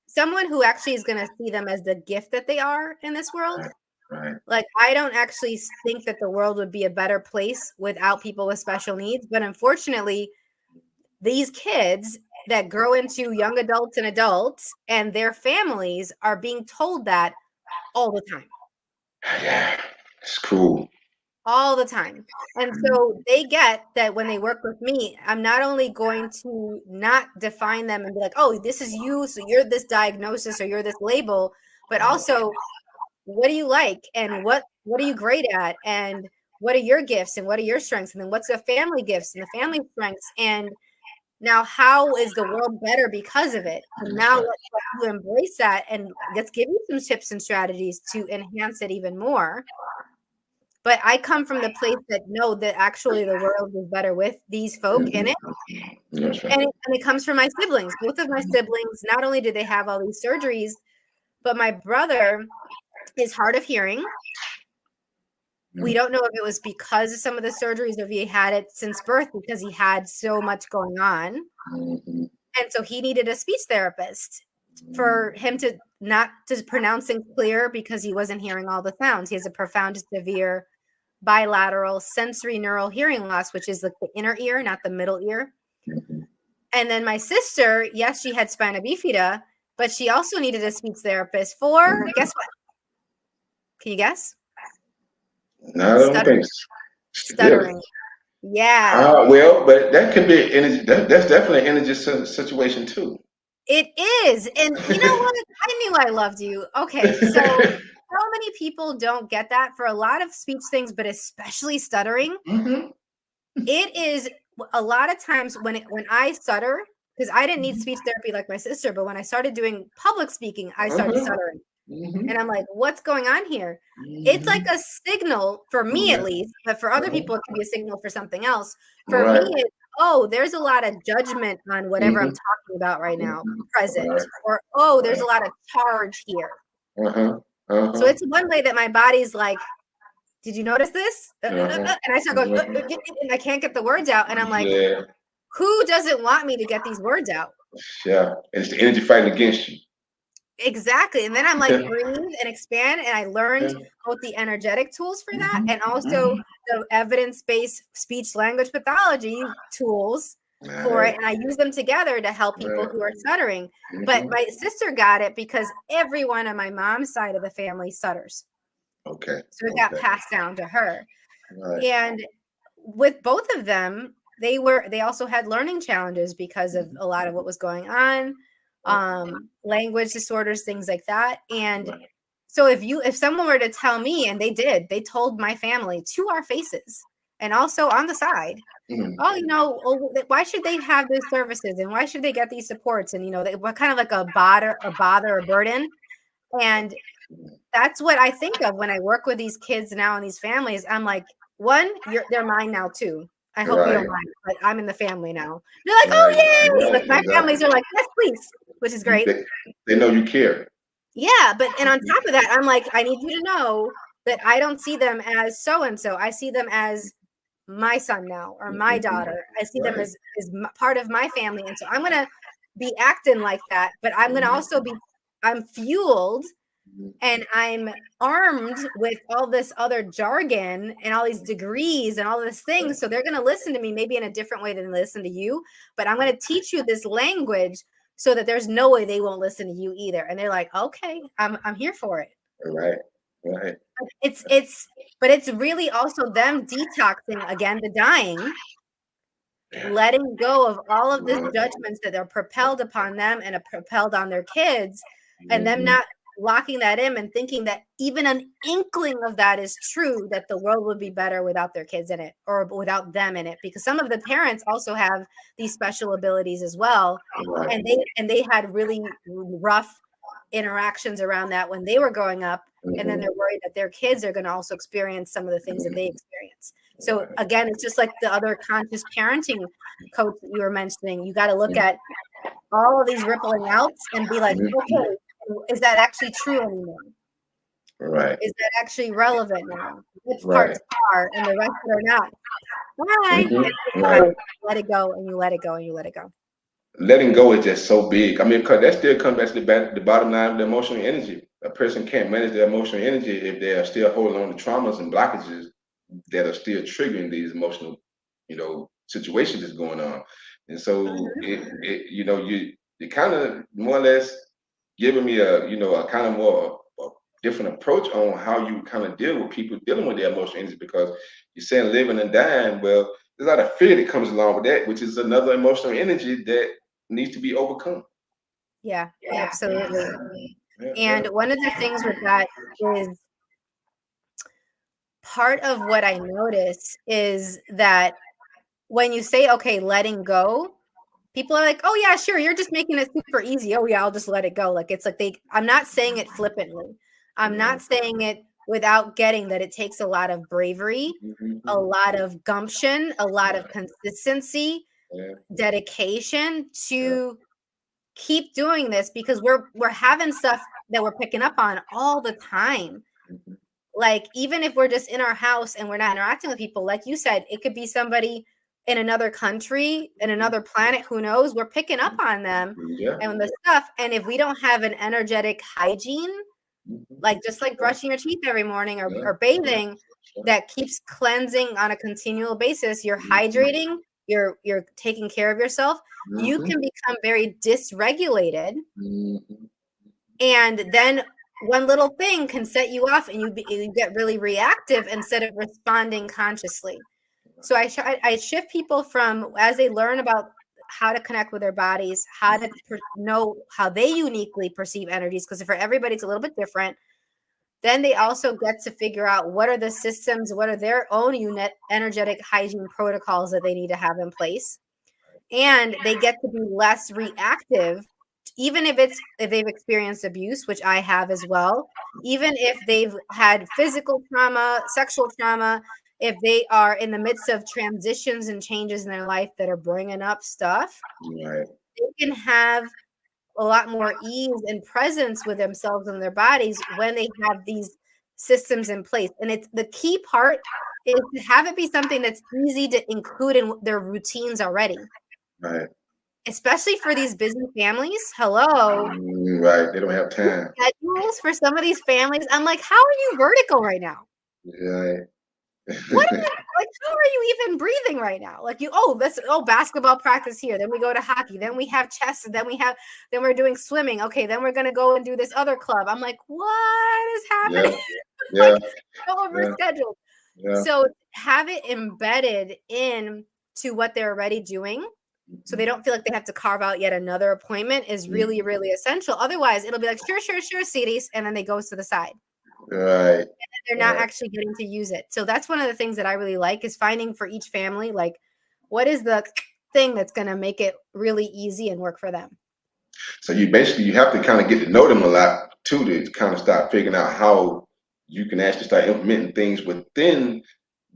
[SPEAKER 2] someone who actually is gonna see them as the gift that they are in this world.
[SPEAKER 1] Right. Right.
[SPEAKER 2] Like, I don't actually think that the world would be a better place without people with special needs, but unfortunately, these kids that grow into young adults and adults and their families are being told that all the time.
[SPEAKER 1] Yeah. It's cool.
[SPEAKER 2] All the time. And so they get that when they work with me, I'm not only going to not define them and be like, "Oh, this is you, so you're this diagnosis or you're this label," but also, what do you like, and what are you great at, and what are your gifts and what are your strengths, and then what's the family gifts and the family strengths, and now how is the world better because of it? And
[SPEAKER 1] That's
[SPEAKER 2] now
[SPEAKER 1] right.
[SPEAKER 2] let's let you embrace that, and let's give you some tips and strategies to enhance it even more. But I come from the place that know that actually the world is better with these folk in
[SPEAKER 1] Mhm.
[SPEAKER 2] it,
[SPEAKER 1] That's right.
[SPEAKER 2] and it comes from my siblings. Both of my siblings, not only did they have all these surgeries, but my brother is hard of hearing. We
[SPEAKER 1] Mhm.
[SPEAKER 2] don't know if it was because of some of the surgeries or if he had it since birth because he had so much going on,
[SPEAKER 1] Mhm.
[SPEAKER 2] and so he needed a speech therapist for him to not to pronounce things clear because he wasn't hearing all the sounds. He has a profound, severe bilateral sensory neural hearing loss, which is like the inner ear, not the middle ear.
[SPEAKER 1] Mhm.
[SPEAKER 2] And then my sister, yes, she had spina bifida, but she also needed a speech therapist for, guess what? Can you guess?
[SPEAKER 1] No, I don't think
[SPEAKER 2] Stuttering.
[SPEAKER 1] really.
[SPEAKER 2] Stuttering. Yeah,
[SPEAKER 1] Well, but that could be energy. That's definitely an energy situation too.
[SPEAKER 2] it is. And you know what? I knew I loved you. Okay, so many people don't get that for a lot of speech things, but especially stuttering.
[SPEAKER 1] Mhm.
[SPEAKER 2] It is a lot of times when I stutter, because I didn't need speech therapy like my sister, but when I started doing public speaking, I started
[SPEAKER 1] Mhm.
[SPEAKER 2] stuttering. And
[SPEAKER 1] Mhm.
[SPEAKER 2] I'm like, what's going on here? It's like
[SPEAKER 1] Mhm.
[SPEAKER 2] a signal for me at
[SPEAKER 1] Yeah.
[SPEAKER 2] least, but for other
[SPEAKER 1] Uh-huh.
[SPEAKER 2] people, it can be a signal for something else. For me,
[SPEAKER 1] Right.
[SPEAKER 2] it's, oh, there's a lot of judgment on whatever I'm
[SPEAKER 1] Mhm.
[SPEAKER 2] talking about right now,
[SPEAKER 1] Mhm.
[SPEAKER 2] present.
[SPEAKER 1] Right.
[SPEAKER 2] Or, oh, there's
[SPEAKER 1] Right.
[SPEAKER 2] a lot of charge here.
[SPEAKER 1] Uh-huh.
[SPEAKER 2] So
[SPEAKER 1] Uh-huh.
[SPEAKER 2] it's one way that my body's like, did you notice this?
[SPEAKER 1] Uh-huh.
[SPEAKER 2] And I start going,
[SPEAKER 1] Mhm.
[SPEAKER 2] and I can't get the words out. And I'm like,
[SPEAKER 1] Yeah.
[SPEAKER 2] who doesn't want me to get these words out?
[SPEAKER 1] Yeah. And it's the energy fighting against you.
[SPEAKER 2] Exactly. And then I'm like, breathe and expand. And I learned both the energetic tools for that and also the evidence-based speech language pathology tools for it. And I use them together to help people who are stuttering. But my sister got it because everyone on my mom's side of the family stutters.
[SPEAKER 1] Okay.
[SPEAKER 2] So it got passed down to her.
[SPEAKER 1] Right.
[SPEAKER 2] And with both of them, they also had learning challenges because of a lot of what was going on, language disorders, things like that. And so if someone were to tell me, and they told my family to our faces and also on the side, oh, why should they have these services and why should they get these supports? And what kind of like a bother, a burden. And that's what I think of when I work with these kids now and these families. I'm like, one, they're mine now too. I hope you don't mind, but I'm in the family now. They're like, oh yay! Like my families are like, yes, please, which is great.
[SPEAKER 1] They know you care.
[SPEAKER 2] Yeah, and on top of that, I'm like, I need you to know that I don't see them as so and so. I see them as my son now or my daughter. I see them as part of my family, and so I'm gonna be acting like that. But I'm gonna also I'm fueled. And I'm armed with all this other jargon and all these degrees and all these things. So they're going to listen to me maybe in a different way than they listen to you. But I'm going to teach you this language so that there's no way they won't listen to you either. And they're like, okay, I'm here for it.
[SPEAKER 1] Right.
[SPEAKER 2] But it's really also them detoxing again, the dying, letting go of all of the judgments that are propelled upon them and are propelled on their kids, and them not locking that in and thinking that even an inkling of that is true, that the world would be better without their kids in it or without them in it, because some of the parents also have these special abilities as well, and they had really rough interactions around that when they were growing up, and then they're worried that their kids are going to also experience some of the things that they experience. So again, it's just like the other conscious parenting coach that you were mentioning. You got to look at all of these rippling outs and be like, okay, is that actually true anymore?
[SPEAKER 1] Right.
[SPEAKER 2] Is that actually relevant now? Which parts are and the rest are not? Bye. Let it go, and you let it go, and you let it go.
[SPEAKER 1] Letting go is just so big. I mean, because that still comes back to the bottom line of the emotional energy. A person can't manage their emotional energy if they are still holding on to traumas and blockages that are still triggering these emotional, situations that's going on. And so, you kind of more or less giving me a kind of more a different approach on how you kind of deal with people dealing with their emotional energy, because you're saying living and dying. Well, there's a lot of fear that comes along with that, which is another emotional energy that needs to be overcome.
[SPEAKER 2] Yeah, absolutely. And one of the things with that is part of what I notice is that when you say, okay, letting go, people are like, oh yeah, sure, you're just making it super easy. Oh yeah, I'll just let it go. Like it's like I'm not saying it flippantly. I'm not saying it without getting that it takes a lot of bravery, a lot of gumption, a lot of consistency, dedication to keep doing this, because we're having stuff that we're picking up on all the time. Like even if we're just in our house and we're not interacting with people, like you said, it could be somebody in another country, in another planet, who knows? We're picking up on them and the stuff. And if we don't have an energetic hygiene, like just like brushing your teeth every morning or bathing, that keeps cleansing on a continual basis, you're hydrating, you're taking care of yourself, you can become very dysregulated. And then one little thing can set you off and you get really reactive instead of responding consciously. So I shift people from, as they learn about how to connect with their bodies, how to know how they uniquely perceive energies, because for everybody it's a little bit different. Then they also get to figure out what are the systems, what are their own energetic hygiene protocols that they need to have in place. And they get to be less reactive, even if they've experienced abuse, which I have as well, even if they've had physical trauma, sexual trauma, if they are in the midst of transitions and changes in their life that are bringing up stuff, they can have a lot more ease and presence with themselves and their bodies when they have these systems in place. And it's the key part is to have it be something that's easy to include in their routines already.
[SPEAKER 1] Right.
[SPEAKER 2] especially for these busy families. Hello.
[SPEAKER 1] Right. They don't have time.
[SPEAKER 2] Schedules for some of these families. I'm like, how are you vertical right now?
[SPEAKER 1] Right.
[SPEAKER 2] What are you like? How are you even breathing right now? Like basketball practice here. Then we go to hockey. Then we have chess. And then we're doing swimming. Okay, then we're gonna go and do this other club. I'm like, what is happening?
[SPEAKER 1] Yeah. Yeah.
[SPEAKER 2] Like so
[SPEAKER 1] Yeah.
[SPEAKER 2] overscheduled.
[SPEAKER 1] Yeah.
[SPEAKER 2] So have it embedded in to what they're already doing. So they don't feel like they have to carve out yet another appointment is really, really essential. Otherwise, it'll be like, sure, Siris. And then they go to the side.
[SPEAKER 1] Right.
[SPEAKER 2] They're not actually getting to use it. So that's one of the things that I really like is finding for each family, like what is the thing that's going to make it really easy and work for them.
[SPEAKER 1] So you have to kind of get to know them a lot too to kind of start figuring out how you can actually start implementing things within,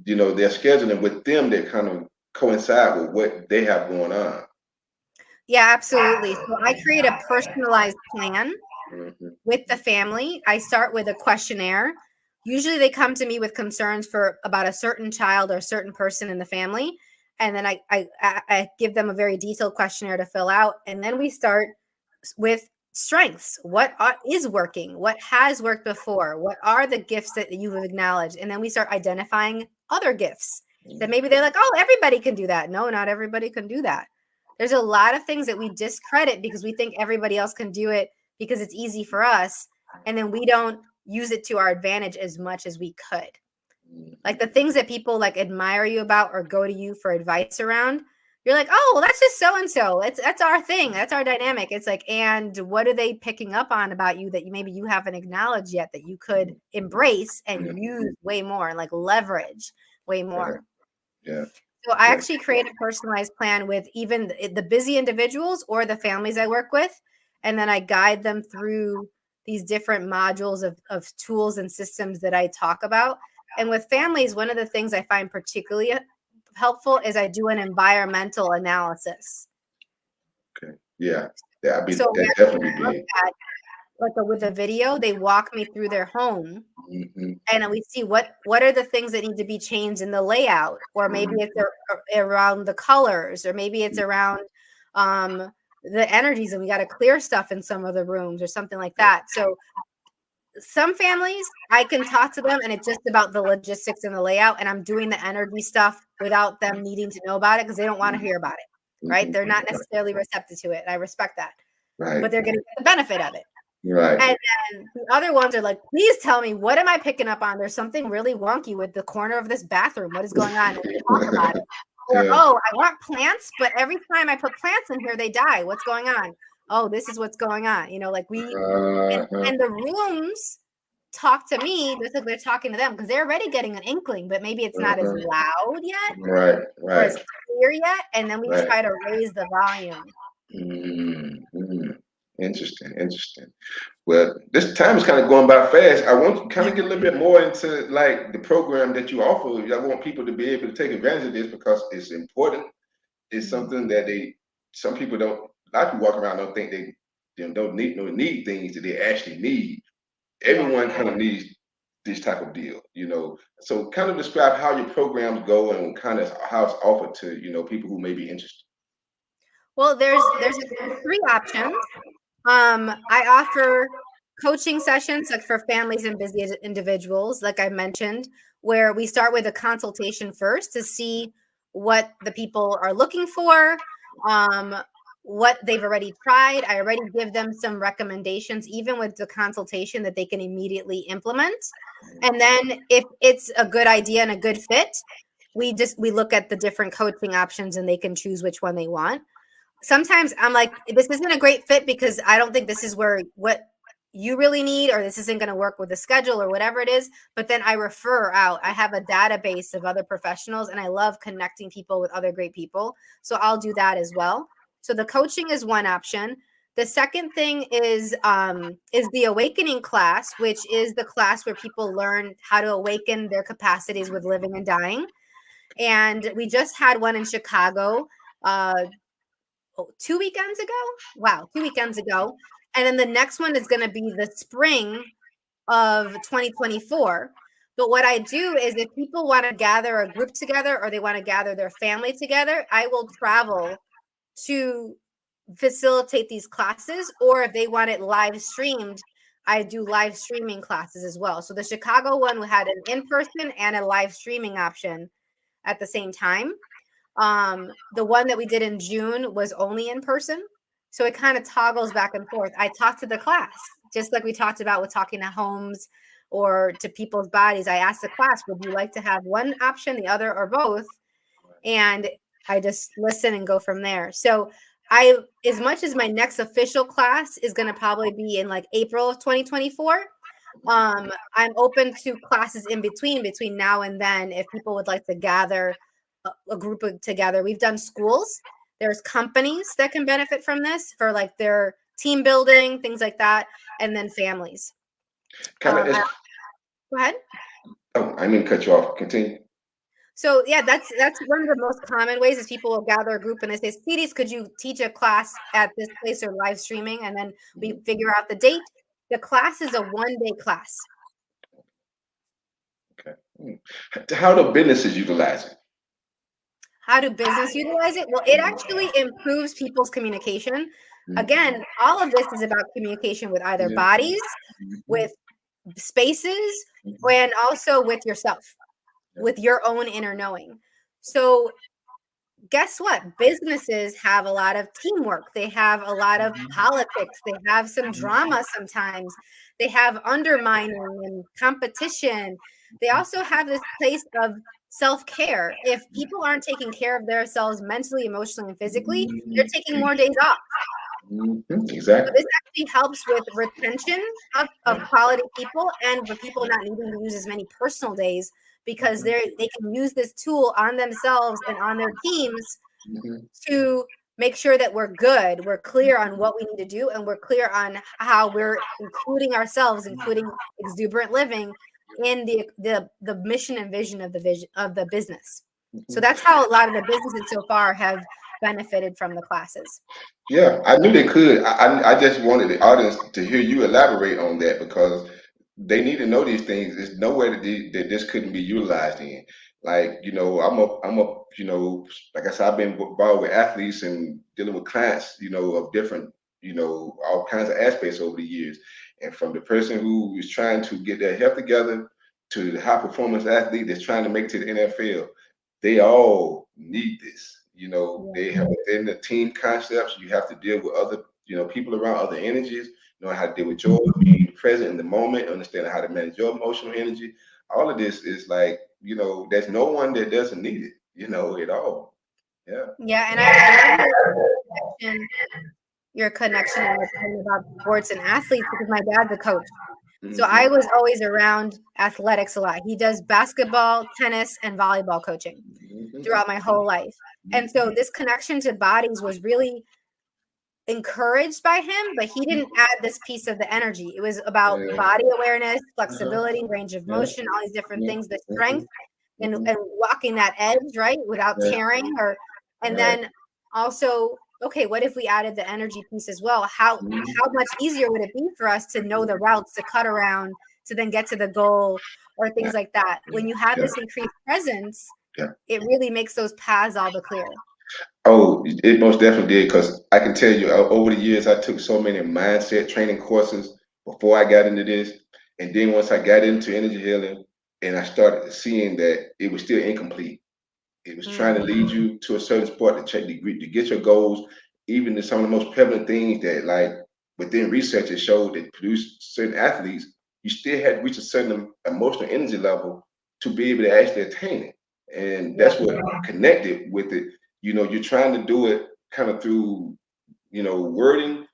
[SPEAKER 1] their schedule and with them that kind of coincide with what they have going on.
[SPEAKER 2] Yeah, absolutely. So I create a personalized plan
[SPEAKER 1] Mm-hmm.
[SPEAKER 2] with the family. I start with a questionnaire. Usually they come to me with concerns for about a certain child or a certain person in the family. And then I give them a very detailed questionnaire to fill out. And then we start with strengths. What is working? What has worked before? What are the gifts that you've acknowledged? And then we start identifying other gifts that maybe they're like, oh, everybody can do that. No, not everybody can do that. There's a lot of things that we discredit because we think everybody else can do it because it's easy for us. And then we don't use it to our advantage as much as we could. Like the things that people like admire you about or go to you for advice around, you're like, oh, well, that's just so-and-so. That's our thing. That's our dynamic. It's like, and what are they picking up on about you that maybe you haven't acknowledged yet that you could embrace and use way more and like leverage way more.
[SPEAKER 1] Yeah.
[SPEAKER 2] So I actually create a personalized plan with even the busy individuals or the families I work with. And then I guide them through these different modules of tools and systems that I talk about. And with families, one of the things I find particularly helpful is I do an environmental analysis.
[SPEAKER 1] Okay. Yeah. That'd
[SPEAKER 2] So
[SPEAKER 1] definitely big.
[SPEAKER 2] like with a video, they walk me through their home.
[SPEAKER 1] Mm-hmm.
[SPEAKER 2] And we see what are the things that need to be changed in the layout, or maybe it's around the colors, or maybe it's around the energies, and we got to clear stuff in some of the rooms or something like that. So some families, I can talk to them and it's just about the logistics and the layout, and I'm doing the energy stuff without them needing to know about it because they don't want to hear about it, right? They're not necessarily receptive to it, and I respect that.
[SPEAKER 1] Right.
[SPEAKER 2] But they're going to get the benefit of it.
[SPEAKER 1] Right.
[SPEAKER 2] And then the other ones are like, please tell me, what am I picking up on? There's something really wonky with the corner of this bathroom. What is going on? And we talk about it. Or, oh, I want plants, but every time I put plants in here, they die. What's going on? Oh, this is what's going on. Like and the rooms talk to me just like they're talking to them because they're already getting an inkling, but maybe it's not as loud yet.
[SPEAKER 1] Right.
[SPEAKER 2] Or as clear yet. And then we try to raise the volume.
[SPEAKER 1] Mm-hmm. Interesting. Well, this time is kind of going by fast. I want to kind of get a little bit more into like the program that you offer. I want people to be able to take advantage of this because it's important. It's something that some people don't. A lot of people walk around don't think they don't need things that they actually need. Everyone kind of needs this type of deal, So kind of describe how your programs go and kind of how it's offered to people who may be interested.
[SPEAKER 2] Well, there's 3 options. I offer coaching sessions like for families and busy individuals, like I mentioned, where we start with a consultation first to see what the people are looking for, what they've already tried. I already give them some recommendations, even with the consultation, that they can immediately implement. And then if it's a good idea and a good fit, we look at the different coaching options and they can choose which one they want. Sometimes I'm like, this isn't a great fit because I don't think this is what you really need, or this isn't going to work with the schedule or whatever it is. But then I refer out. I have a database of other professionals and I love connecting people with other great people. So I'll do that as well. So the coaching is one option. The second thing is the awakening class, which is the class where people learn how to awaken their capacities with living and dying. And we just had one in Chicago 2 weekends ago. Wow, 2 weekends ago. And then the next one is going to be the spring of 2024. But what I do is if people want to gather a group together or they want to gather their family together, I will travel to facilitate these classes, or if they want it live streamed, I do live streaming classes as well. So the Chicago one had an in-person and a live streaming option at the same time. The one that we did in June was only in person. So it kind of toggles back and forth. I talk to the class, just like we talked about with talking to homes or to people's bodies. I asked the class, would you like to have one option, the other, or both? And I just listen and go from there. So as much as my next official class is going to probably be in like April of 2024, I'm open to classes in between now and then. If people would like to gather a group together, we've done schools. There's companies that can benefit from this for like their team building, things like that, and then families.
[SPEAKER 1] Kind of.
[SPEAKER 2] Go ahead.
[SPEAKER 1] Oh, I didn't cut you off. Continue.
[SPEAKER 2] So yeah, that's one of the most common ways is people will gather a group and they say, Siris, could you teach a class at this place or live streaming? And then we figure out the date. The class is a 1-day class.
[SPEAKER 1] Okay. How do businesses utilize it?
[SPEAKER 2] How do business utilize it? Well, it actually improves people's communication. Again, all of this is about communication with either bodies, with spaces, and also with yourself, with your own inner knowing. So guess what? Businesses have a lot of teamwork. They have a lot of politics. They have some drama sometimes. They have undermining and competition. They also have this place of self-care. If people aren't taking care of themselves mentally, emotionally, and physically, they're taking more days off.
[SPEAKER 1] Exactly.
[SPEAKER 2] So this actually helps with retention of quality people and for people not needing to use as many personal days because they can use this tool on themselves and on their teams to make sure that we're good, we're clear on what we need to do, and we're clear on how we're including ourselves, including exuberant living in the mission and vision of the business. So that's how a lot of the businesses so far have benefited from the classes.
[SPEAKER 1] Yeah, I knew they could. I just wanted the audience to hear you elaborate on that because they need to know these things. There's nowhere that this couldn't be utilized in. Like, like I said, I've been involved with athletes and dealing with clients, of different, all kinds of aspects over the years. And from the person who is trying to get their health together to the high performance athlete that's trying to make it to the NFL, they all need this. They have within the team concepts, you have to deal with other, people around other energies, know how to deal with joy, being present in the moment, understanding how to manage your emotional energy. All of this is like, there's no one that doesn't need it, at all. Yeah.
[SPEAKER 2] Yeah. And I love your connection and your point about sports and athletes because my dad's a coach. So I was always around athletics a lot. He does basketball, tennis, and volleyball coaching throughout my whole life. And so this connection to bodies was really encouraged by him, but he didn't add this piece of the energy. It was about body awareness, flexibility, range of motion, all these different things, the strength and walking that edge, right, without tearing and then also, okay, what if we added the energy piece as well? How much easier would it be for us to know the routes to cut around to then get to the goal or things like that? When you have this increased presence, it really makes those paths all the clearer.
[SPEAKER 1] Oh, it most definitely did because I can tell you over the years I took so many mindset training courses before I got into this, and then once I got into energy healing, and I started seeing that it was still incomplete. It was trying to lead you to a certain spot to get your goals, even to some of the most prevalent things that, like within research, it showed that produce certain athletes, you still had to reach a certain emotional energy level to be able to actually attain it. And that's what connected with it. You're trying to do it kind of through, wording,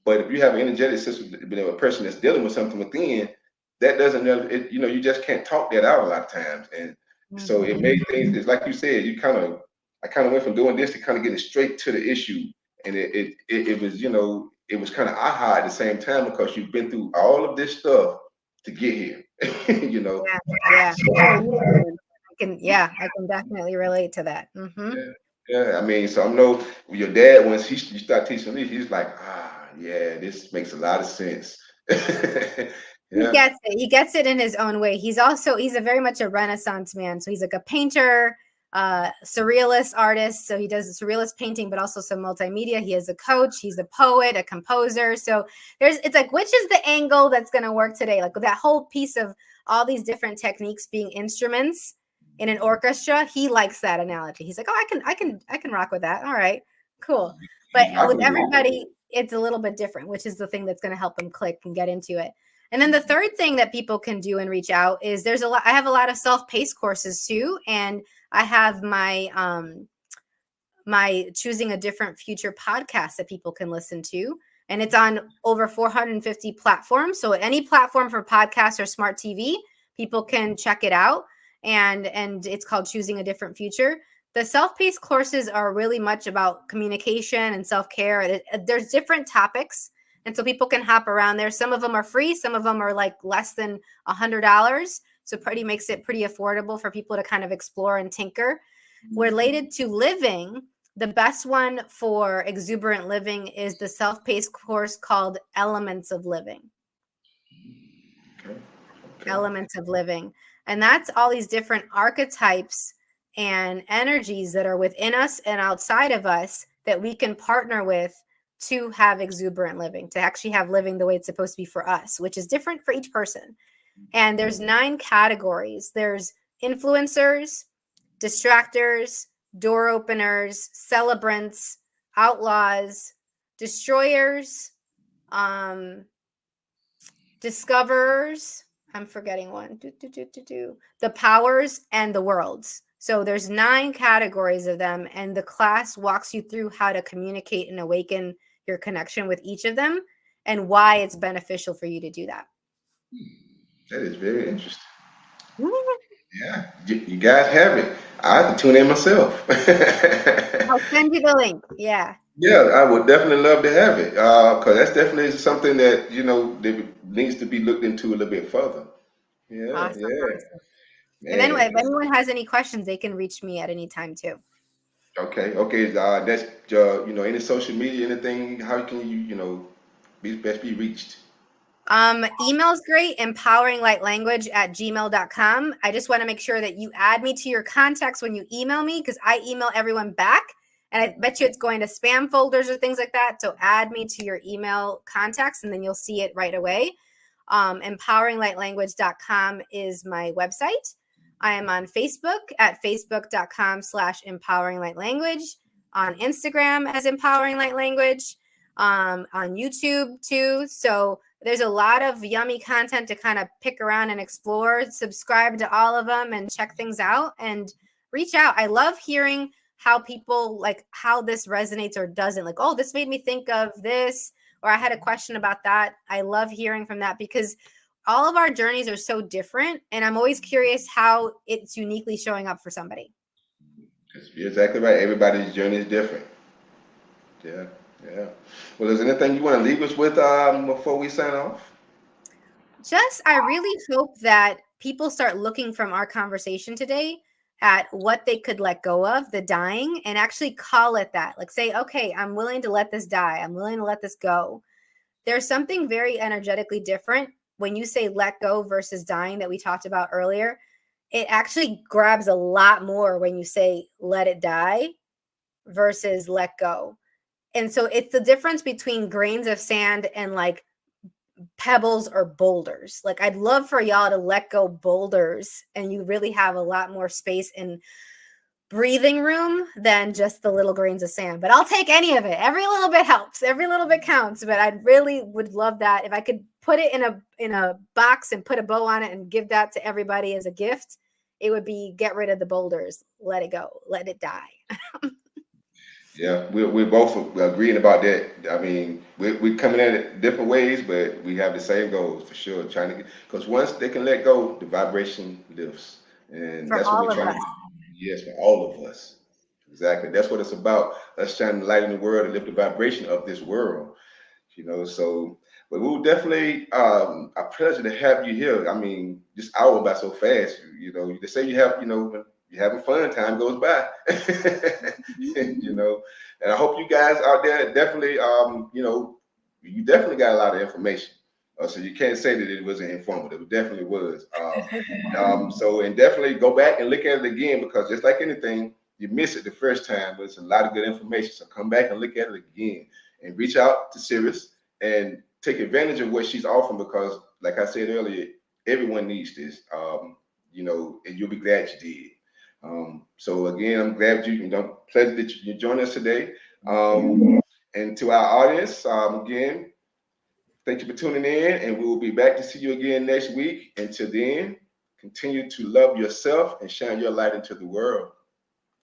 [SPEAKER 1] but if you have an energetic system, a person that's dealing with something within, that doesn't, you just can't talk that out a lot of times. And so it made things, it's like you said, I kind of went from doing this to kind of getting straight to the issue. And it was, it was kind of aha at the same time because you've been through all of this stuff to get here,
[SPEAKER 2] Yeah. I can definitely relate to that.
[SPEAKER 1] Yeah, I mean, so I know your dad, once you start teaching me, he's like, yeah, this makes a lot of sense.
[SPEAKER 2] He gets it. He gets it in his own way. He's a very much a Renaissance man. So he's like a painter, surrealist artist. So he does surrealist painting, but also some multimedia. He is a coach. He's a poet, a composer. So it's like, which is the angle that's going to work today? Like that whole piece of all these different techniques being instruments in an orchestra. He likes that analogy. He's like, oh, I can rock with that. All right, cool. But with everybody, it's a little bit different, which is the thing that's going to help them click and get into it. And then the third thing that people can do and reach out is I have a lot of self-paced courses too. And I have my Choosing a Different Future podcast that people can listen to. And it's on over 450 platforms. So any platform for podcasts or smart TV, people can check it out. And it's called Choosing a Different Future. The self-paced courses are really much about communication and self-care. There's different topics. And so people can hop around there. Some of them are free. Some of them are like less than $100. So makes it pretty affordable for people to kind of explore and tinker. Related to living, the best one for exuberant living is the self-paced course called Elements of Living. Okay. Elements of Living. And that's all these different archetypes and energies that are within us and outside of us that we can partner with to have exuberant living, to actually have living the way it's supposed to be for us, which is different for each person. And there's 9 categories. There's influencers, distractors, door openers, celebrants, outlaws, destroyers, discoverers. I'm forgetting one. The powers and the worlds. So there's 9 categories of them, and the class walks you through how to communicate and awaken your connection with each of them and why it's beneficial for you to do that.
[SPEAKER 1] That is very interesting. Yeah, you guys have it. I have to tune in myself.
[SPEAKER 2] I'll send you the link. Yeah.
[SPEAKER 1] Yeah, I would definitely love to have it because that's definitely something that that needs to be looked into a little bit further. Yeah,
[SPEAKER 2] awesome.
[SPEAKER 1] Man.
[SPEAKER 2] And then if anyone has any questions, they can reach me at any time too.
[SPEAKER 1] Okay. That's any social media, anything. How can you best be reached?
[SPEAKER 2] Email's great, empoweringlightlanguage@gmail.com. I just want to make sure that you add me to your contacts when you email me, because I email everyone back, and I bet you it's going to spam folders or things like that. So add me to your email contacts, and then you'll see it right away. Empoweringlightlanguage.com is my website. I am on Facebook at facebook.com/empoweringlightlanguage, on Instagram as Empowering Light Language, on YouTube too. So there's a lot of yummy content to kind of pick around and explore. Subscribe to all of them and check things out and reach out. I love hearing how people, like, how this resonates or doesn't. Like, oh, this made me think of this, or I had a question about that. I love hearing from that because all of our journeys are so different. And I'm always curious how it's uniquely showing up for somebody.
[SPEAKER 1] You're exactly right. Everybody's journey is different. Yeah. Well, is there anything you want to leave us with before we sign off?
[SPEAKER 2] I really hope that people start looking from our conversation today at what they could let go of, the dying, and actually call it that. Like say, okay, I'm willing to let this die. I'm willing to let this go. There's something very energetically different when you say let go versus dying that we talked about earlier. It actually grabs a lot more when you say let it die versus let go. And so it's the difference between grains of sand and like pebbles or boulders. Like I'd love for y'all to let go boulders, and you really have a lot more space and breathing room than just the little grains of sand. But I'll take any of it. Every little bit helps. Every little bit counts. But I really would love that if I could put it in a box and put a bow on it and give that to everybody as a gift. It would be get rid of the boulders, let it go, let it die.
[SPEAKER 1] Yeah, we're both agreeing about that. I mean, we're coming at it different ways, but we have the same goals for sure. Trying to get, because once they can let go, the vibration lifts, and that's what we're trying to do. Yes, for all of us. Exactly. That's what it's about. Us shining the light in the world and lift the vibration of this world. So, but we will definitely a pleasure to have you here. I mean, this hour went by so fast. They say you have, when you're having fun, time goes by. And I hope you guys out there definitely, you definitely got a lot of information. So you can't say that it wasn't informative. It definitely was. So and definitely go back and look at it again, because just like anything, you miss it the first time, but it's a lot of good information. So come back and look at it again and reach out to Siris and take advantage of what she's offering, because like I said earlier, everyone needs this. And you'll be glad you did. So again, I'm glad pleasure that you joined us today. And to our audience, again, thank you for tuning in, and we will be back to see you again next week. Until then, continue to love yourself and shine your light into the world.